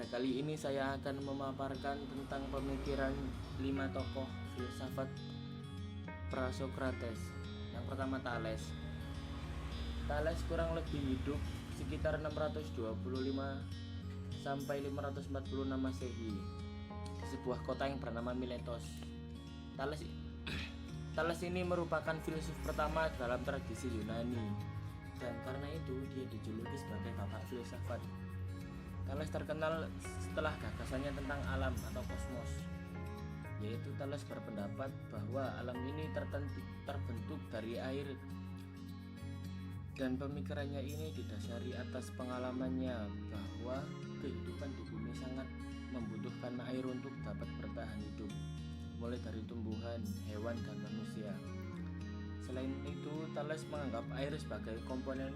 Pada kali ini saya akan memaparkan tentang pemikiran 5 tokoh filsafat pra-Sokrates. Yang pertama Thales. Thales kurang lebih hidup sekitar 625 sampai 546 Masehi di sebuah kota yang bernama Miletos. Thales ini merupakan filsuf pertama dalam tradisi Yunani, dan karena itu dia dijuluki sebagai bapak filsafat. Thales terkenal setelah gagasannya tentang alam atau kosmos, yaitu Thales berpendapat bahwa alam ini terbentuk dari air, dan pemikirannya ini didasari atas pengalamannya bahwa kehidupan di bumi sangat membutuhkan air untuk dapat bertahan hidup, mulai dari tumbuhan, hewan, dan manusia. Selain itu, Thales menganggap air sebagai komponen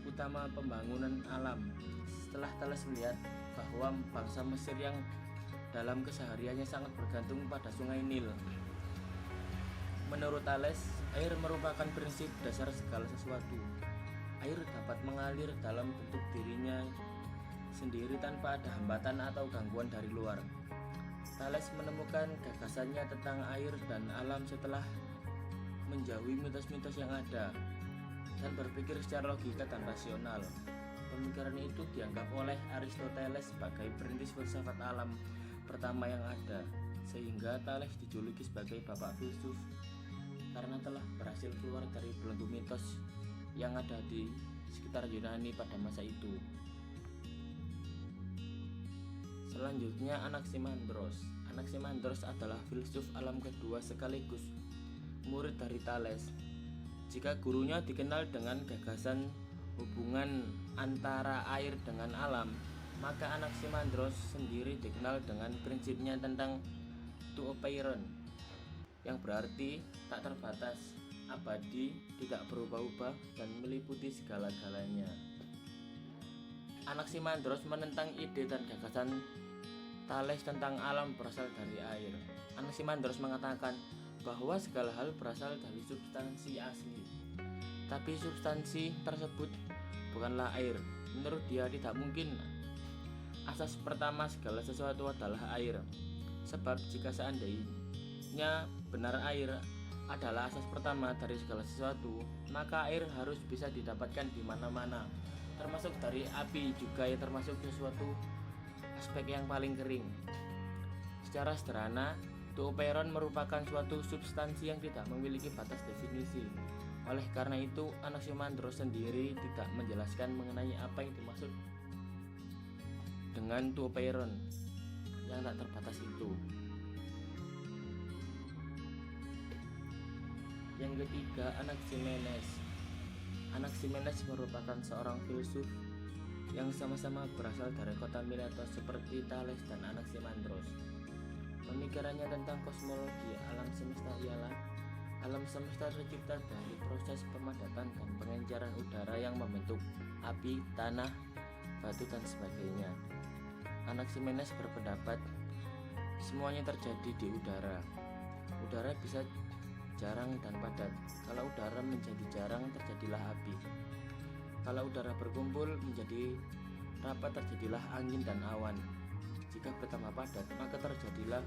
utama pembangunan alam. Setelah Thales melihat bahwa bangsa Mesir yang dalam kesehariannya sangat bergantung pada sungai Nil. Menurut Thales, air merupakan prinsip dasar segala sesuatu. Air dapat mengalir dalam bentuk dirinya sendiri tanpa ada hambatan atau gangguan dari luar. Thales menemukan gagasannya tentang air dan alam setelah menjauhi mitos-mitos yang ada dan berpikir secara logika dan rasional. Pemikiran itu dianggap oleh Aristoteles sebagai perintis filsafat alam pertama yang ada, sehingga Thales dijuluki sebagai bapak filsuf karena telah berhasil keluar dari belenggu mitos yang ada di sekitar Yunani pada masa itu. Selanjutnya Anaximandros. Anaximandros adalah filsuf alam kedua sekaligus murid dari Thales. Jika gurunya dikenal dengan gagasan hubungan antara air dengan alam, maka Anaximandros sendiri dikenal dengan prinsipnya tentang Tuopeiron, yang berarti tak terbatas, abadi, tidak berubah-ubah, dan meliputi segala-galanya. Anaximandros menentang ide dan gagasan Thales tentang alam berasal dari air. Anaximandros mengatakan bahwa segala hal berasal dari substansi asli, tapi substansi tersebut bukanlah air. Menurut dia tidak mungkin asas pertama segala sesuatu adalah air, sebab jika seandainya benar air adalah asas pertama dari segala sesuatu, maka air harus bisa didapatkan di mana-mana, termasuk dari api juga, yang termasuk sesuatu aspek yang paling kering. Secara sederhana, Tuopeiron merupakan suatu substansi yang tidak memiliki batas definisi. Oleh karena itu, Anaximandros sendiri tidak menjelaskan mengenai apa yang dimaksud dengan Tuopeiron yang tak terbatas itu. Yang ketiga, Anaximenes. Anaximenes merupakan seorang filsuf yang sama-sama berasal dari kota Miletos seperti Thales dan Anaximandros. Pemikirannya tentang kosmologi alam semesta ialah alam semesta tercipta dari proses pemadatan dan pengenceran udara yang membentuk api, tanah, batu, dan sebagainya. Anaximenes berpendapat semuanya terjadi di udara. Udara bisa jarang dan padat. Kalau udara menjadi jarang, terjadilah api. Kalau udara berkumpul menjadi rapat, terjadilah angin dan awan. Jika bertambah padat, maka terjadilah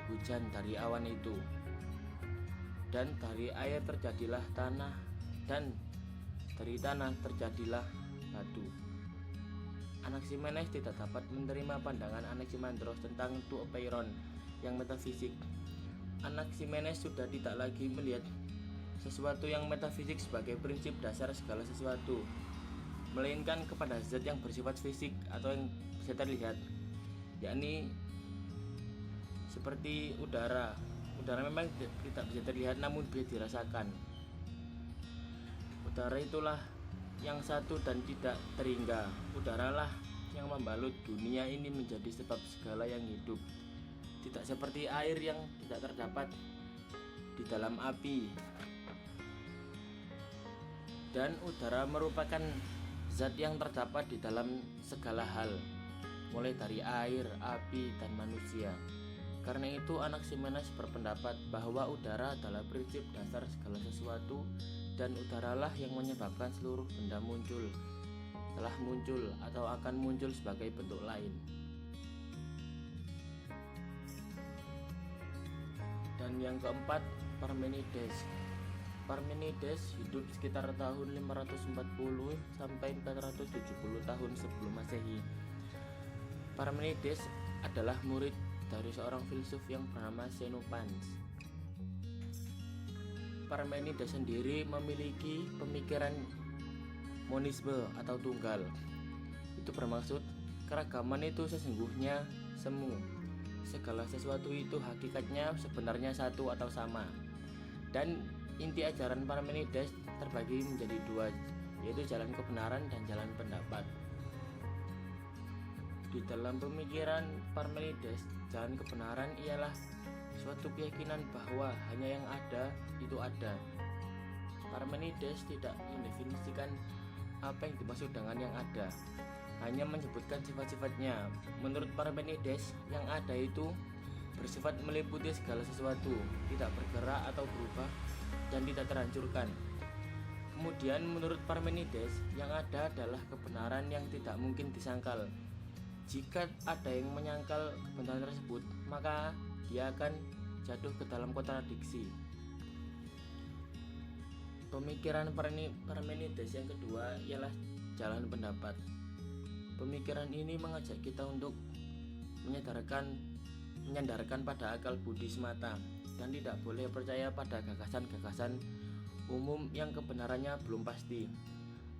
hujan dari awan itu. Dan dari air terjadilah tanah, dan dari tanah terjadilah batu. Anaximenes tidak dapat menerima pandangan Anaximandros tentang Tuopeiron yang metafisik. Anaximenes sudah tidak lagi melihat sesuatu yang metafisik sebagai prinsip dasar segala sesuatu, melainkan kepada zat yang bersifat fisik atau yang bisa terlihat, yakni seperti udara. Udara memang tidak bisa terlihat namun bisa dirasakan. Udara itulah yang satu dan tidak terhingga. Udaralah yang membalut dunia ini menjadi sebab segala yang hidup. Tidak seperti air yang tidak terdapat di dalam api. Dan udara merupakan zat yang terdapat di dalam segala hal, mulai dari air, api, dan manusia. Karena itu Anaximenes berpendapat bahwa udara adalah prinsip dasar segala sesuatu, dan udaralah yang menyebabkan seluruh benda muncul, telah muncul, atau akan muncul sebagai bentuk lain. Dan yang keempat, Parmenides. Parmenides hidup sekitar tahun 540 sampai 470 tahun sebelum Masehi. Parmenides adalah murid dari seorang filsuf yang bernama Xenophans. Parmenides sendiri memiliki pemikiran monisme atau tunggal. Itu bermaksud keragaman itu sesungguhnya semu. Segala sesuatu itu hakikatnya sebenarnya satu atau sama. Dan inti ajaran Parmenides terbagi menjadi dua, yaitu jalan kebenaran dan jalan pendapat. Di dalam pemikiran Parmenides, jalan kebenaran ialah suatu keyakinan bahwa hanya yang ada itu ada. Parmenides tidak mendefinisikan apa yang dimaksud dengan yang ada, hanya menyebutkan sifat-sifatnya. Menurut Parmenides, yang ada itu bersifat meliputi segala sesuatu, tidak bergerak atau berubah, dan tidak terhancurkan. Kemudian menurut Parmenides, yang ada adalah kebenaran yang tidak mungkin disangkal. Jika ada yang menyangkal kebenaran tersebut, maka dia akan jatuh ke dalam kontradiksi. Pemikiran Parmenides yang kedua ialah jalan pendapat. Pemikiran ini mengajak kita untuk menyandarkan pada akal budi semata dan tidak boleh percaya pada gagasan-gagasan umum yang kebenarannya belum pasti.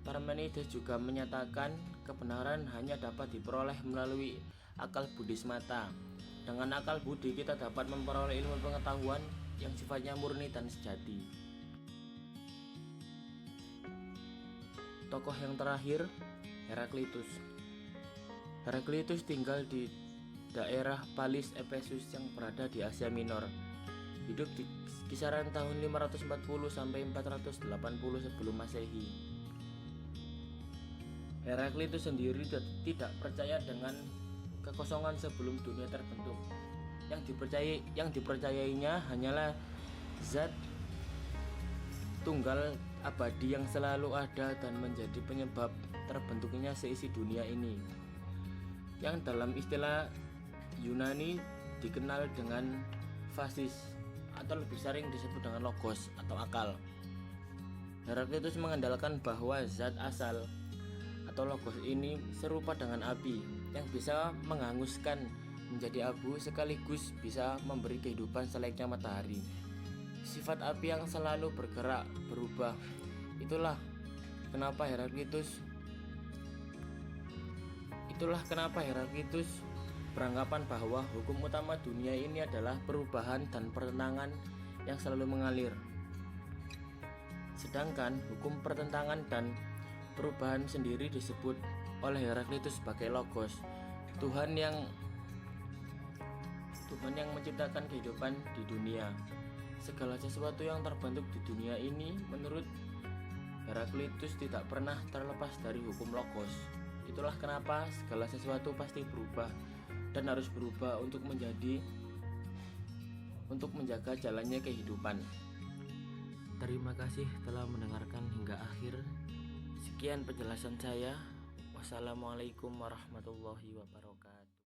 Parmenides juga menyatakan kebenaran hanya dapat diperoleh melalui akal budi semata. Dengan akal budi kita dapat memperoleh ilmu pengetahuan yang sifatnya murni dan sejati. Tokoh yang terakhir, Heraklitus. Heraklitus tinggal di daerah Palis Efesus yang berada di Asia Minor. Hidup di kisaran tahun 540 sampai 480 sebelum Masehi. Heraklitus sendiri tidak percaya dengan kekosongan sebelum dunia terbentuk. Yang dipercayainya hanyalah zat tunggal abadi yang selalu ada dan menjadi penyebab terbentuknya seisi dunia ini, yang dalam istilah Yunani dikenal dengan phasis atau lebih sering disebut dengan logos atau akal. Heraklitus mengandalkan bahwa zat asal atau logos ini serupa dengan api yang bisa menghanguskan menjadi abu sekaligus bisa memberi kehidupan selayaknya matahari. Sifat api yang selalu bergerak, berubah. Itulah kenapa Heraklitus beranggapan bahwa hukum utama dunia ini adalah perubahan dan pertentangan yang selalu mengalir. Sedangkan hukum pertentangan dan perubahan sendiri disebut oleh Heraklitus sebagai logos, Tuhan yang menciptakan kehidupan di dunia. Segala sesuatu yang terbentuk di dunia ini menurut Heraklitus tidak pernah terlepas dari hukum logos. Itulah kenapa segala sesuatu pasti berubah dan harus berubah untuk menjaga jalannya kehidupan. Terima kasih telah mendengarkan hingga akhir. Sekian penjelasan saya. Wassalamualaikum warahmatullahi wabarakatuh.